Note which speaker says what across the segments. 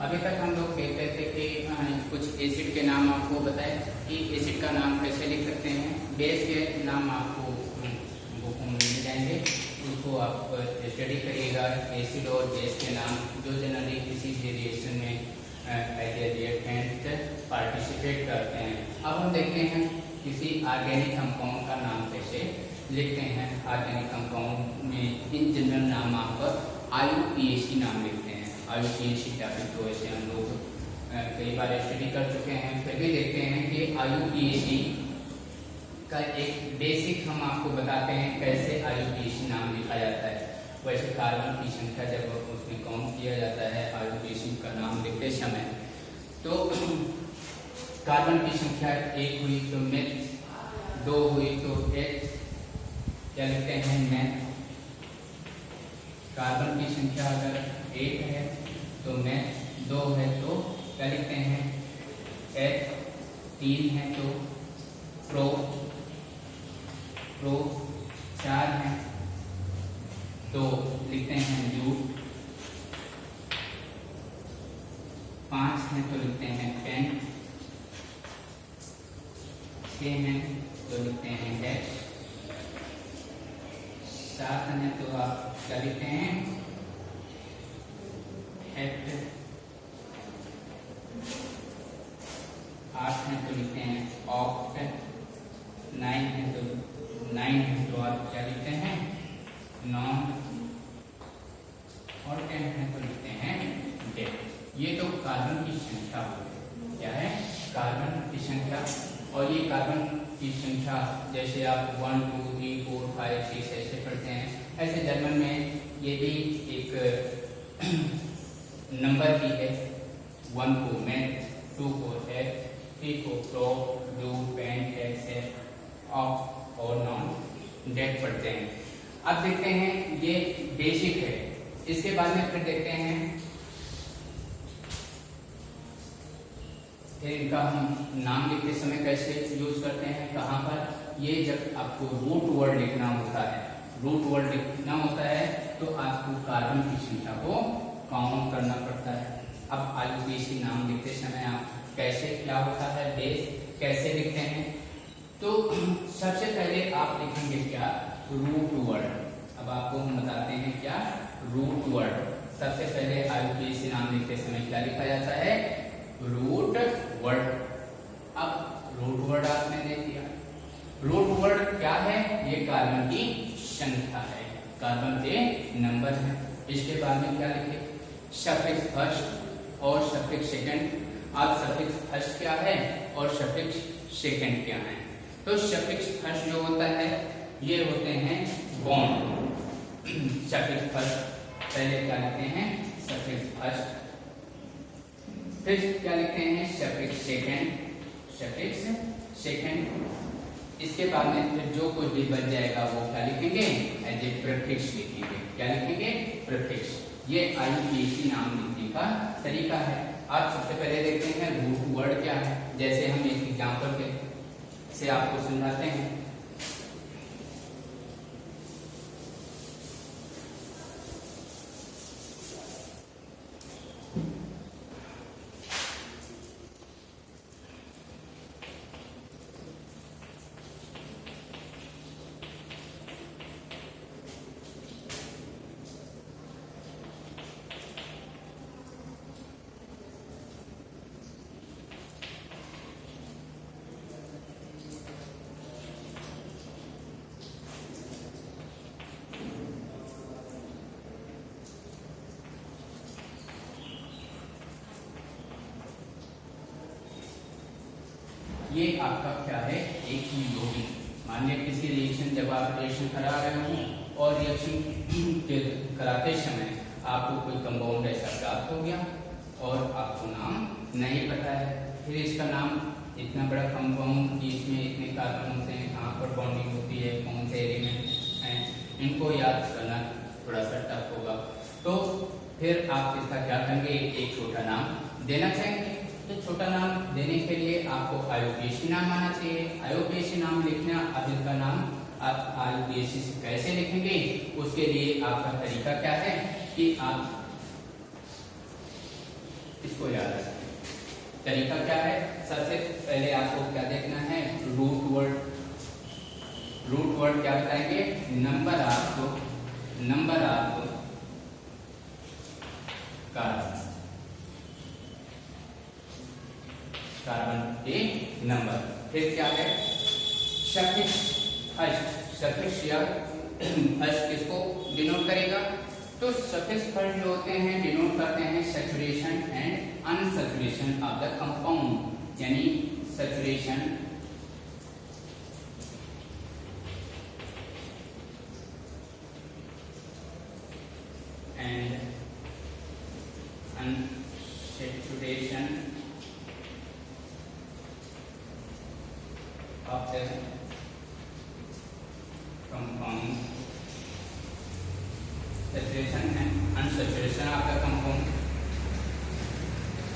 Speaker 1: अभी तक हम लोग देख रहे थे कि कुछ एसिड के नाम आपको बताए कि एसिड का नाम कैसे लिख सकते हैं। बेस के नाम आपको बुक में मिल जाएंगे, उसको आप स्टडी करिएगा। एसिड और बेस के नाम जो जनरली किसी भी रिएक्शन में एज ए रिएक्टेंट पार्टिसिपेट करते हैं। अब हम देखते हैं किसी ऑर्गेनिक कंपाउंड का नाम कैसे लिखते हैं। ऑर्गेनिक कंपाउंड में इन जनरल नाम आप IUPAC नाम लिखते हैं। IUPAC टॉपिक तो वैसे हम लोग कई बार स्टडी कर चुके हैं, फिर भी देखते हैं कि IUPAC का एक बेसिक हम आपको बताते हैं कैसे IUPAC नाम लिखा जाता है। वैसे कार्बन की संख्या जब उसमें काउंट किया जाता है IUPAC का नाम लिखते समय, तो कार्बन की संख्या 1 हुई तो मेथ, 2 हुई तो H, क्या लिखते हैं मेथ। कार्बन की संख्या अगर 1 है तो मेथ, 2 है तो क्या लिखते हैं H, 3 है तो प्रो, 4 है तो लिखते हैं ल्यूट, 5 है तो लिखते हैं पेंट, 6 है तो लिखते हैं हेक्स, 7 है तो आप क्या लिखते हैं हेक्ट, 8 है तो लिखते हैं ऑक्ट, 9 है तो आप क्या लिखते हैं नॉन, और 10 है तो लिखते हैं डेट। ये तो कार्बन की संख्या होगी। क्या है कार्बन की संख्या। और ये कार्बन की संख्या जैसे आप 1 2 3 4 5 6 ऐसे पढ़ते हैं, ऐसे जर्मन में ये भी एक नंबर की है। 1 को मेथ, 2 को हेक्ट, 3 को प्रो, डू, पेंट, एक्स, ऑफ और नॉन डेट पढ़ते हैं। अब देखते हैं ये बेसिक है। इसके बाद में फिर देखते हैं फिर इनका हम नाम लिखते समय कैसे यूज करते हैं, कहाँ पर। ये जब आपको रूट वर्ड लिखना होता है, रूट वर्ड लिखना होता है तो आपको कार्बन की संख्या को काउंट करना पड़ता है। अब IUPAC नाम लिखते समय आप कैसे, क्या होता है बेस, कैसे लिखते हैं, तो सबसे पहले आप लिखेंगे क्या रूट वर्ड। अब आपको हम बताते हैं क्या रूट वर्ड। सबसे पहले IUPAC नाम लिखते समय क्या लिखा जाता है रूट वर्ड। अब रूट वर्ड आपने दे दिया। रूट वर्ड क्या है, ये कार्बन की संख्या है, कार्बन के नंबर है। इसके बाद में क्या लिखे सफिक्स फर्स्ट और सफिक्स सेकंड। अब सफिक्स फर्स्ट क्या है और सफिक्स सेकंड क्या है। तो सफिक्स फर्स्ट जो होता है ये होते हैं बॉन्ड। सफिक्स फर्स्ट पहले क्या लिखते हैं सफिक्स फर्स्ट, फिर क्या लिखते हैं सफिक्स सेकंड, सफिक्स सेकंड। इसके बाद में फिर जो कुछ भी बच जाएगा वो क्या लिखेंगे एज ए प्रीफिक्स लिखेंगे। क्या लिखेंगे प्रीफिक्स। ये IUPAC नाम लिखने का तरीका है। आप सबसे पहले देखते हैं रूट वर्ड क्या है। जैसे हम एक एग्जांपल से आपको समझाते हैं। ये आपका क्या है एक ही यौगिक। मान लिया किसी रिएक्शन, जब आप रिएक्शन करा रहे हो और रिएक्शन कराते समय आपको कोई कंपाउंड ऐसा प्राप्त हो गया और आपको नाम नहीं पता है। फिर इसका नाम, इतना बड़ा कंपाउंड कि इसमें इतने कार्बन होते हैं, कहाँ पर बॉन्डिंग होती है, कौन से एलिमेंट हैं, इनको याद करना थोड़ा सा टफ होगा। तो फिर आप इसका क्या करेंगे एक छोटा नाम देना चाहेंगे। तो छोटा नाम देने के लिए आपको IUPAC नाम आना चाहिए। IUPAC नाम लिखना, अब इनका नाम आप IUPAC से कैसे लिखेंगे उसके लिए आपका तरीका क्या है कि आप इसको याद रखें। तरीका क्या है, सबसे पहले आपको क्या देखना है, रूट वर्ड। रूट वर्ड क्या बताएंगे, नंबर ऑफ कार्बन, कार्बन के नंबर। फिर क्या है, सफिक्स फर्स्ट। सफिक्स या फर्स्ट किसको डिनोट करेगा, तो सफिक्स फर्स्ट जो होते हैं डिनोट करते हैं saturation and unsaturation of the compound, यानी saturation and unsaturation of the compound, saturation and unsaturation of the compound।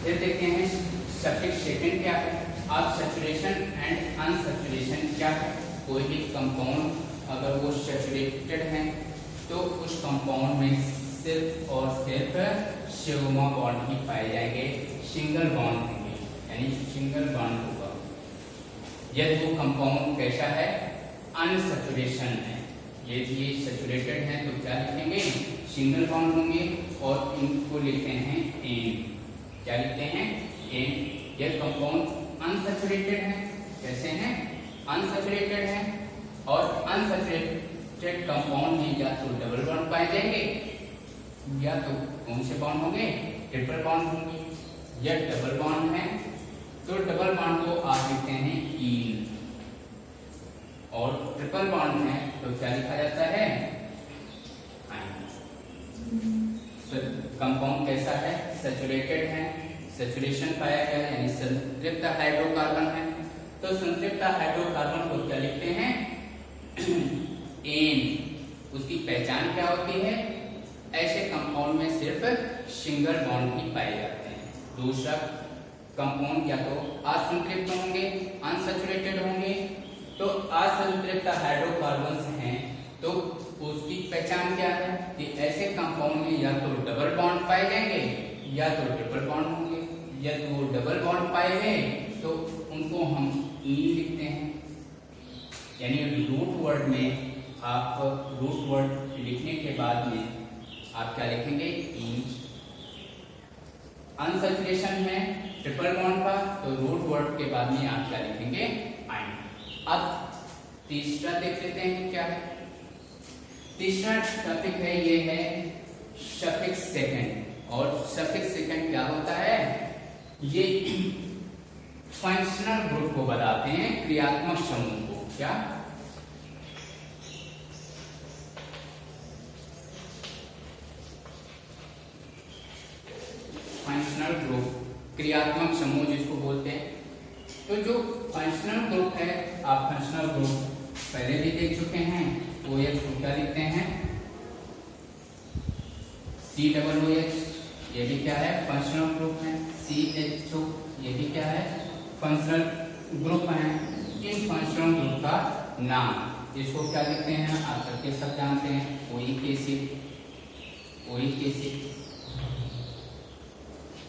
Speaker 1: फिर देखते हैं सफिक्स सेकंड क्या है। अब सैचुरेशन एंड अनसैचुरेशन क्या है, कोई भी कंपाउंड अगर वो सैचुरेटेड है तो उस कंपाउंड में सिर्फ और सिर्फ सिग्मा बॉन्ड ही पाए जाएंगे, सिंगल बॉन्ड होंगे, यानी सिंगल बॉन्ड होगा। यदि वो कंपाउंड कैसा है, अनसैचुरेशन है, यदि ये सैचुरेटेड है तो क्या लिखेंगे, सिंगल बॉन्ड होंगे और इनको लिखते हैं एन। क्या लिखते हैं, एन। यह कंपाउंड अनसैचुरेटेड है, कैसे हैं, अनसैचुरेटेड है, और अनसैचुरेटेड कंपाउंड में या तो डबल बॉन्ड पाए जाएंगे या तो कौन से बॉन्ड होंगे, ट्रिपल बॉन्ड होंगे। यह डबल बॉन्ड है तो डबल बॉन्ड को आप लिखते हैं ईन, और ट्रिपल बॉन्ड है तो क्या लिखा जाता है, कंपाउंड कैसा है, सैचुरेटेड है, सैचुरेशन पाया गया यानी संतृप्त हाइड्रोकार्बन है, तो संतृप्त हाइड्रोकार्बन को क्या लिखते हैं, एन। उसकी पहचान क्या होती है, ऐसे कंपाउंड में सिर्फ सिंगल बॉन्ड ही पाए जाते हैं। दूसरा कंपाउंड या तो असंतृप्त होंगे, अनसैचुरेटेड होंगे, तो असंतृप्त हाइड्रोकार्बन्स हैं तो उसकी पहचान क्या है कि ऐसे कंपाउंड में या तो डबल बॉन्ड पाए जाएंगे या तो ट्रिपल बॉन्ड होंगे। यदि वो डबल बॉन्ड पाए गए तो उनको हम ई लिखते हैं, यानी रूट वर्ड में आप रूट वर्ड लिखने के बाद में आप क्या लिखेंगे, ई। अनसैचुरेशन में ट्रिपल बॉन्ड का तो रूट वर्ड के बाद में आप क्या लिखेंगे, आइन। अब तीसरा देख लेते हैं क्या है। तीसरा टॉपिक है, ये है सफिक्स सेकंड। और सफिक्स सेकंड क्या होता है, ये फंक्शनल ग्रुप को बताते हैं, क्रियात्मक समूह को। क्या, फंक्शनल ग्रुप, क्रियात्मक समूह जिसको बोलते हैं। तो जो फंक्शनल ग्रुप है, आप फंक्शनल ग्रुप पहले भी देख चुके हैं। OH को क्या लिखते हैं, COOH, ये भी क्या है, फंक्शनल ग्रुप है। CHO, ये भी क्या है, फंक्शनल ग्रुप है। इन फंक्शनल ग्रुप का नाम इसको क्या लिखते हैं, आप सबके सब जानते हैं, ओइक एसिड। ओइक एसिड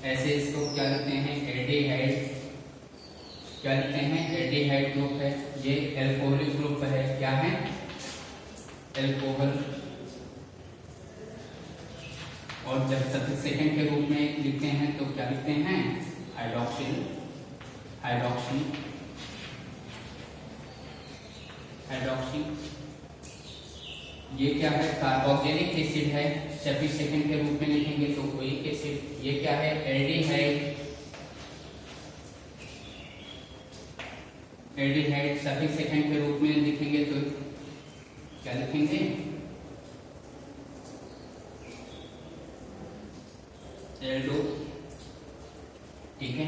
Speaker 1: ऐसे इसको क्या लिखते हैं, एल्डिहाइड। क्या लिखते हैं, एल्डिहाइड ग्रुप है। ये एल्कोहलिक ग्रुप है, क्या है, एल्कोहल। और जब सफिक्स सेकंड के रूप में लिखते हैं तो क्या लिखते हैं, हाइड्रोक्सिल। हाइड्रोक्सिल, हाइड्रोक्सिल ये क्या है, कार्बोक्सिलिक एसिड है। सफिक्स सेकंड के रूप में लिखेंगे तो ओइक एसिड। ये क्या है, एल्डिहाइड। एल्डिहाइड सफिक्स सेकंड के रूप में लिखेंगे तो क्या लिखेंगे, एल्डो। ठीक है,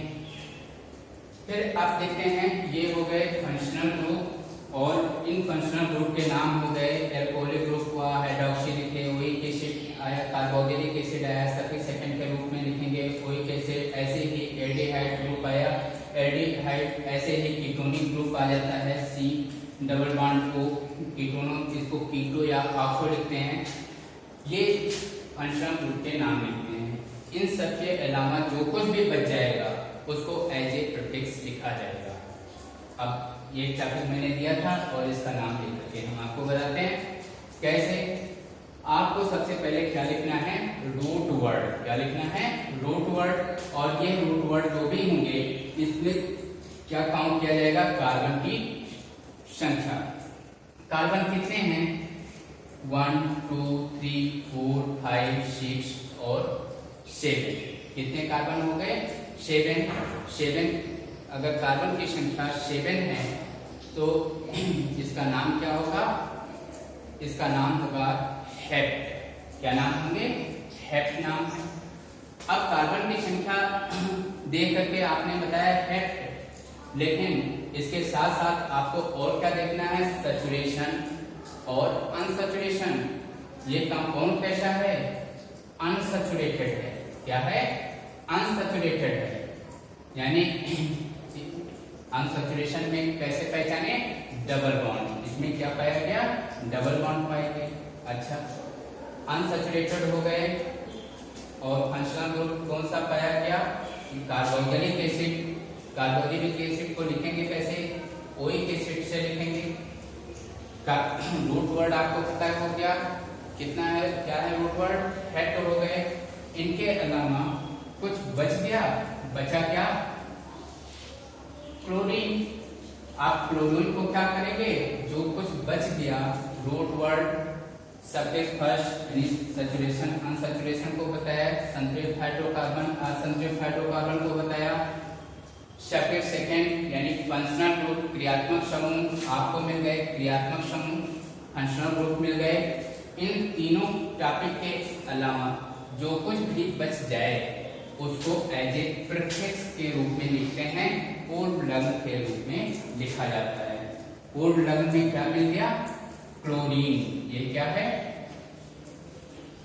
Speaker 1: फिर आप देखते हैं ये हो गए फंक्शनल ग्रुप। और इन फंक्शनल ग्रुप के नाम हो गए, एल्कोहलिक ग्रुप हुआ, हाइड्रोक्सी लिखे, ओइक एसिड आया, कार्बोक्सिलिक एसिड आया, सफिक्स सेकंड के रूप में लिखेंगे ओइक एसिड। ऐसे ही एल्डिहाइड ग्रुप आया, एल्डिहाइड। ऐसे ही कीटोनिक ग्रुप आ जाता है, C डबल बॉन्ड को कीटोनो, इसको कीटो या ऑक्सो लिखते हैं। ये फंक्शनल ग्रुप के नाम लिखते हैं। इन सब के अलावा जो कुछ भी बच जाएगा उसको एज ए प्रीफिक्स लिखा जाएगा। अब ये टॉपिक मैंने दिया था और इसका नाम लिख करके हम आपको बताते हैं कैसे। आपको सबसे पहले क्या लिखना है, रूट वर्ड। क्या लिखना है, रूट वर्ड। और ये रूट वर्ड जो भी होंगे इसमें क्या काउंट किया जाएगा, कार्बन की संख्या। कार्बन कितने हैं, 1 2 3 4 5 6 और 7। कितने कार्बन हो गए, 7। अगर कार्बन की संख्या 7 है तो इसका नाम क्या होगा, इसका नाम होगा हेप्ट। क्या नाम होंगे, हेप्ट नाम है। अब कार्बन की संख्या देख करके आपने बताया हेप्ट, लेकिन इसके साथ साथ आपको और क्या देखना है, सैचुरेशन और अनसैचुरेशन। ये कंपाउंड कैसा है, अनसैचुरेटेड है। क्या है, अनसैचुरेटेड है। यानी अनसैचुरेशन में कैसे पहचाने, डबल बॉन्ड। इसमें क्या पाया गया, डबल बॉन्ड पाए गए। अच्छा, अनसैचुरेटेड हो गए। और फंक्शनल ग्रुप कौन सा पाया गया, कार्बोक्सिलिक एसिड। कार्बोक्सिलिक एसिड को लिखेंगे कैसे, ओइक एसिड से लिखेंगे। रूट वर्ड आपको पता हो गया, कितना है, क्या है रूट वर्ड, हेप्ट हो गए। इनके अलावा कुछ बच गया, बचा क्या, क्लोरीन। आप क्लोरीन को क्या करेंगे, जो कुछ बच गया, रूट वर्ड सफिक्स फर्स्ट यानी सैचुरेशन अनसैचुरेशन को बताया, संतृप्त हाइड्रोकार्बन असंतृप्त हाइड्रोकार्बन को बताया, सफिक्स सेकंड यानी फंक्शनल ग्रुप क्रियात्मक समूह आपको मिल गए, क्रियात्मक समूह फंक्शनल ग्रुप मिल गए। इन तीनों टॉपिक के अलावा जो कुछ भी बच जाए उसको एज ए प्रीफिक्स के रूप में लिखते हैं, पूर्व लग्न के रूप में लिखा जाता है। पूर्व लग्न में क्या मिल गया, क्लोरीन। ये क्या है,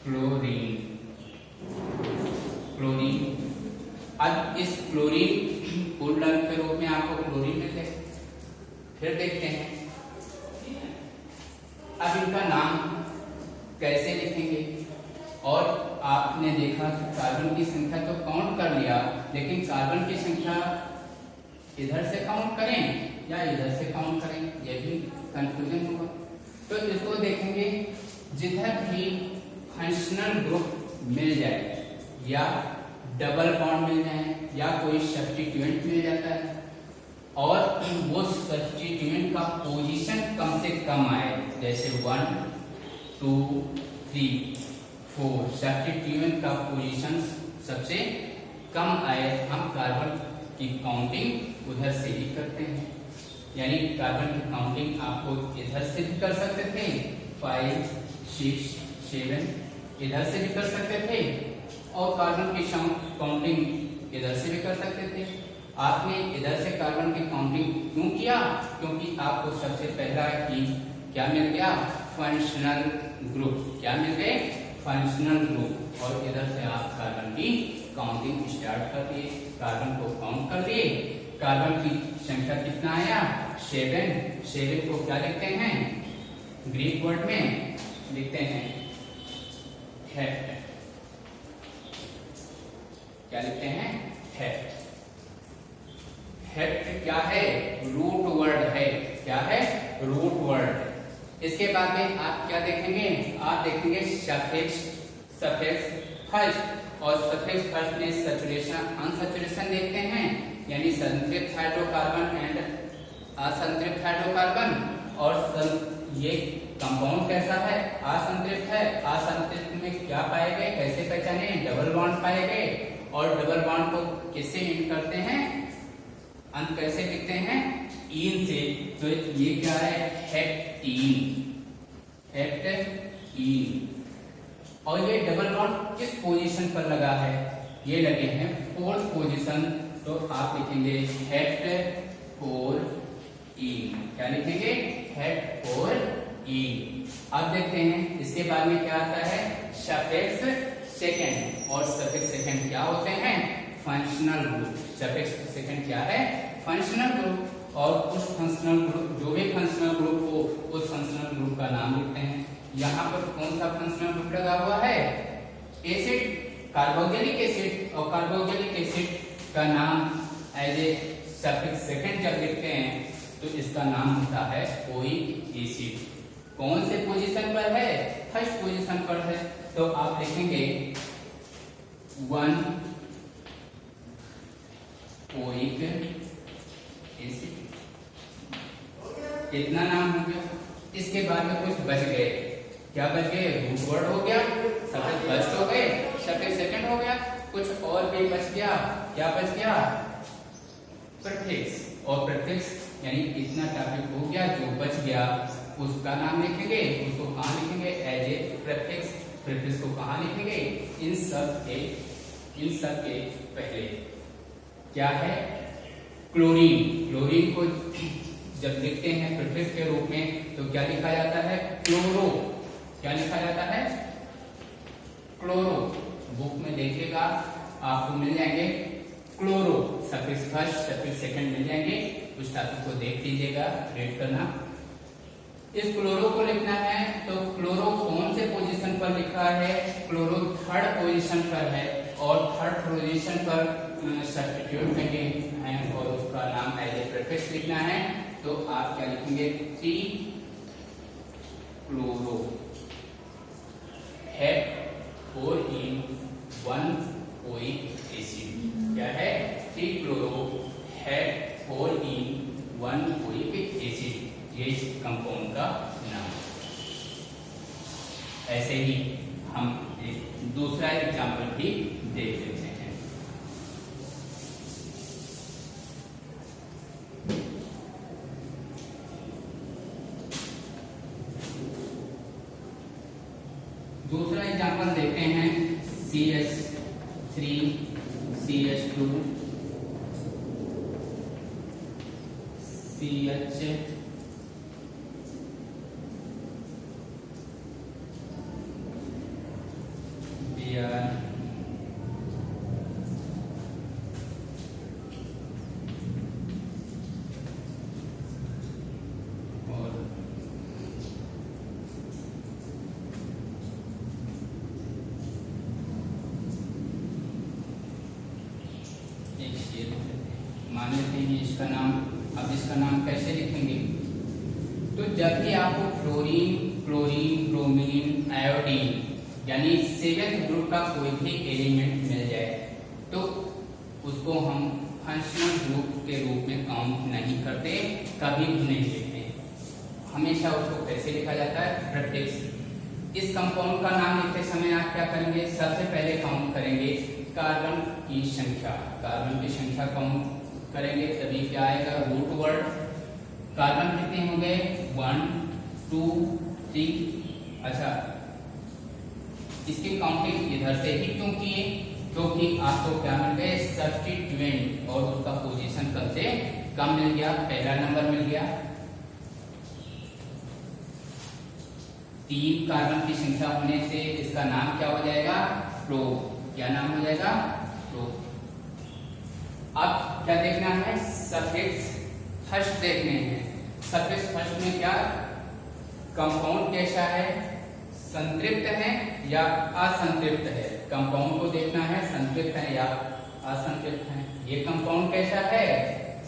Speaker 1: क्लोरीन। क्लोरीन। अब इस क्लोरीन पूर्व लग्न के रूप में आपको क्लोरीन मिल गए। फिर देखते हैं अब इनका नाम कैसे लिखेंगे। और आपने देखा कि कार्बन की संख्या तो काउंट कर लिया, लेकिन कार्बन की संख्या इधर से काउंट करें या इधर से काउंट करें, यह भी कंफ्यूजन होगा। तो इसको देखेंगे, जिधर भी फंक्शनल ग्रुप मिल जाए या डबल बॉन्ड मिल जाए या कोई सब्स्टिट्यूएंट मिल जाता है और वो सब्स्टिट्यूएंट का पोजीशन कम से कम आए, जैसे 1 2 3 4 सब्स्टिट्यूएंट का पोजीशन सबसे कम आए, हम कार्बन की काउंटिंग उधर से ही करते हैं। यानी कार्बन की काउंटिंग आपको इधर से भी कर सकते थे, 5 6 7 इधर से भी कर सकते थे, और कार्बन की काउंटिंग इधर से भी कर सकते थे। आपने इधर से कार्बन की काउंटिंग क्यों किया, क्योंकि आपको सबसे पहला की क्या मिल गया, फंक्शनल ग्रुप। क्या मिल गए, फंक्शनल ग्रुप। और इधर से आप कार्बन की काउंटिंग स्टार्ट कर दिए, कार्बन को काउंट कर दिए। कार्बन की संख्या कितना आया, 7 को क्या लिखते हैं, ग्रीक वर्ड में लिखते हैं हेप्ट। क्या लिखते हैं, हेप्ट। हेप्ट क्या है, रूट वर्ड है। क्या है, रूट वर्ड। इसके बाद में आप क्या देखेंगे, आप देखेंगे सफिक्स फर्स्ट। और सफिक्स फर्स्ट में सैचुरेशन अनसैचुरेशन देखते हैं, यानी संतृप्त हाइड्रोकार्बन एंड असंतृप्त हाइड्रोकार्बन। और ये कंपाउंड कैसा है, असंतृप्त है। असंतृप्त में क्या पाए गए, कैसे पहचाने, डबल बॉन्ड पाए गए। और डबल बॉन्ड को किससे एंड करते हैं, अंत कैसे लिखते हैं, इन से। तो ये क्या है, हेप्टीन। हेप्टीन। और ये डबल बॉन्ड किस पोजीशन पर लगा है, ये लगे हैं 4th पोजीशन। तो आप लिखेंगे हेप्ट 4 क्या लिखेंगे, हेप्ट 4 अब देखते हैं इसके बाद में क्या आता है, सफिक्स सेकंड। और सफिक्स सेकंड क्या होते हैं, फंक्शनल ग्रुप। सफिक्स सेकंड क्या है, फंक्शनल ग्रुप। और उस फंक्शनल ग्रुप, जो भी फंक्शनल ग्रुप हो, उस फंक्शनल ग्रुप का नाम लिखते हैं। यहाँ पर कौन सा फंक्शनल ग्रुप लगा हुआ है, एसिड। कार्बोक्सिलिक एसिड, और कार्बोक्सिलिक एसिड का नाम एज ए सफिक्स सेकंड जब लिखते हैं तो इसका नाम होता है ओइक एसिड। कौन से पोजीशन पर है? फर्स्ट पोजीशन पर है। तो आप लिखेंगे 1 ओइक एसिड। इतना नाम हो गया। इसके बाद में कुछ बच गए। क्या बच गए? रूट वर्ड हो गया, सफिक्स फर्स्ट हो गए, सफिक्स सेकंड हो गया, कुछ और भी बच गया। क्या बच गया? प्रीफिक्स। और प्रीफिक्स यानी इतना टॉपिक हो गया। जो बच गया उसका नाम लिखेंगे, उसको कहाँ लिखेंगे? As a prefix. प्रीफिक्स को कहाँ लिखेंगे? इन सब के पहले। क्या है? क्लोरीन। क्लोरीन को जब लिखते हैं प्रीफिक्स के रूप में तो क्या लिखा जाता है? क्लोरो। क्या लिखा जाता है? क्लोरो। बुक में देखिएगा आपको मिल जाएंगे chloro, suffix first suffix second मिल जाएंगे। उस टॉपिक को देख लीजिएगा, रीड करना। इस क्लोरो को लिखना है तो क्लोरो कौन से पोजीशन पर लिखा है? क्लोरो थर्ड पोजीशन पर है, और थर्ड पोजीशन पर सब्स्टिट्यूट करके हैं और उसका नाम एज ए प्रीफिक्स लिखना है। तो आप क्या लिखेंगे? 3 क्लोरो है 4 in 1 ओइक एसिड। क्या है? 3 क्लोरो है 4 in 1 ओइक एसिड। ये इस कंपाउंड का नाम। ऐसे ही हम एक दूसरा एग्जाम्पल भी देख लेते हैं। दूसरा एग्जाम्पल देखते हैं CH3 CH2 CH Br मान लेते हैं इसका नाम। अब इसका नाम कैसे लिखेंगे? तो जब भी आपको फ्लोरीन, क्लोरीन, ब्रोमीन, आयोडीन यानी 7th ग्रुप का कोई भी एलिमेंट मिल जाए तो उसको हम फंक्शनल ग्रुप के रूप में काउंट नहीं करते, कभी भी नहीं लिखते। हमेशा उसको कैसे लिखा जाता है? प्रीफिक्स। इस कंपाउंड का नाम लिखते समय आप क्या करेंगे? सबसे पहले काउंट करेंगे कार्बन की संख्या। कार्बन की संख्या काउंट करेंगे तभी क्या आएगा? Root word. कार्बन कितने हो गए? 1 2 3। अच्छा, इसकी काउंटिंग इधर से ही क्यों किए? क्योंकि आपको क्या मिल गए? सब्स्टिट्यूएंट, और उसका पोजीशन कम से कम मिल गया, पहला नंबर मिल गया। 3 कार्बन की संख्या होने से इसका नाम क्या हो जाएगा? प्रो। क्या नाम हो जाएगा? प्रो। अब क्या देखना है? सफिक्स फर्स्ट देखने हैं। सफिक्स फर्स्ट में क्या कंपाउंड कैसा है? संतृप्त है या असंतृप्त है? कंपाउंड को देखना है संतृप्त है या असंतृप्त है। ये कंपाउंड कैसा है?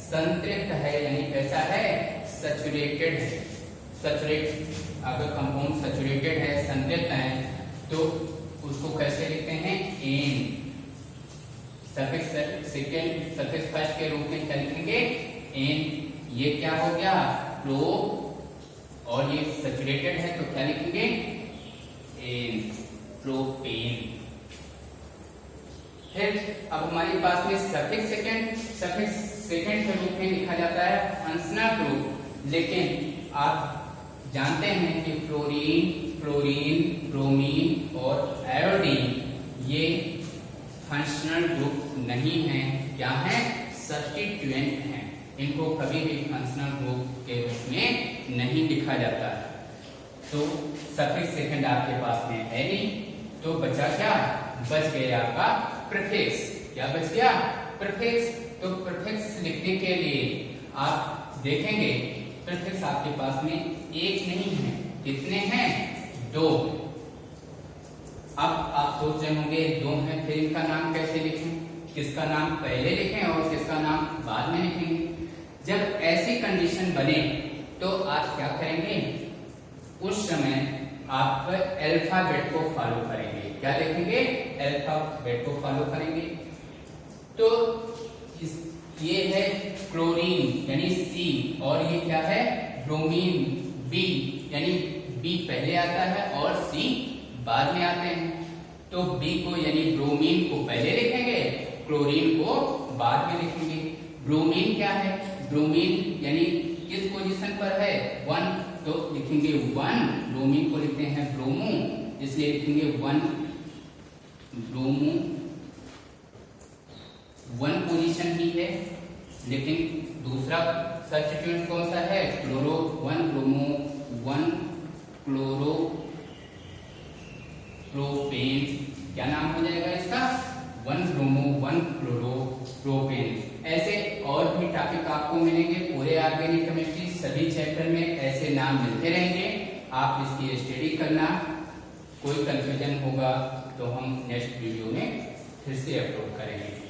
Speaker 1: संतृप्त है, यानी कैसा है? सैचुरेटेड है। सैचुरेट अगर कंपाउंड सैचुरेटेड है, संतृप्त है, तो उसको कैसे लिखते हैं? एन। सफिक्स सेकंड सफिक्स फर्स्ट के रूप में क्या लिखेंगे? एन। ये क्या हो गया? प्रो, और ये सैचुरेटेड है तो क्या लिखेंगे? एन, प्रोपेन। फिर अब हमारे पास में सफिक्स सेकंड के रूप में लिखा जाता है फंक्शनल ग्रुप। लेकिन आप जानते हैं कि फ्लोरीन, क्लोरीन, ब्रोमीन और आयोडीन ये फंक्शनल ग्रुप नहीं है। क्या है? सब्स्टिट्यूएंट हैं। इनको कभी भी फंक्शनल ग्रुप के रूप में नहीं लिखा जाता है। तो सफिक्स सेकंड आपके पास में है नहीं, तो बचा क्या? बच गया आपका प्रीफिक्स। क्या बच गया? प्रीफिक्स। तो प्रीफिक्स लिखने के लिए आप देखेंगे प्रीफिक्स आपके पास में एक नहीं है, कितने हैं? 2। अब आप सोच रहे होंगे दो हैं, फिर इनका नाम कैसे लिखें, किसका नाम पहले लिखें और किसका नाम बाद में लिखेंगे। जब ऐसी कंडीशन बने तो आप क्या करेंगे, उस समय आप अल्फाबेट को फॉलो करेंगे। क्या लिखेंगे, अल्फाबेट को फॉलो करेंगे। तो ये है क्लोरीन यानी सी, और ये क्या है ब्रोमीन बी, यानी बी पहले आता है और सी बाद में आते हैं। तो बी को यानी ब्रोमीन को पहले लिखेंगे, क्लोरीन को बाद में लिखेंगे। ब्रोमीन क्या है, ब्रोमीन यानी किस पोजीशन पर है, 1, तो लिखेंगे 1, ब्रोमीन को लिखते हैं ब्रोमो, इसलिए लिखेंगे 1 ब्रोमो, 1 पोजीशन ही है। लेकिन दूसरा सब्स्टिट्यूएंट कौन सा है, क्लोरो, 1 ब्रोमो 1 क्लोरो प्रोपेन, क्या नाम हो जाएगा इसका, 1 ब्रोमो 1 क्लोरो प्रोपेन। ऐसे और भी टॉपिक आपको मिलेंगे पूरे ऑर्गेनिक केमिस्ट्री, सभी चैप्टर में ऐसे नाम मिलते रहेंगे। आप इसकी स्टडी करना, कोई कंफ्यूजन होगा तो हम नेक्स्ट वीडियो में फिर से अपलोड करेंगे।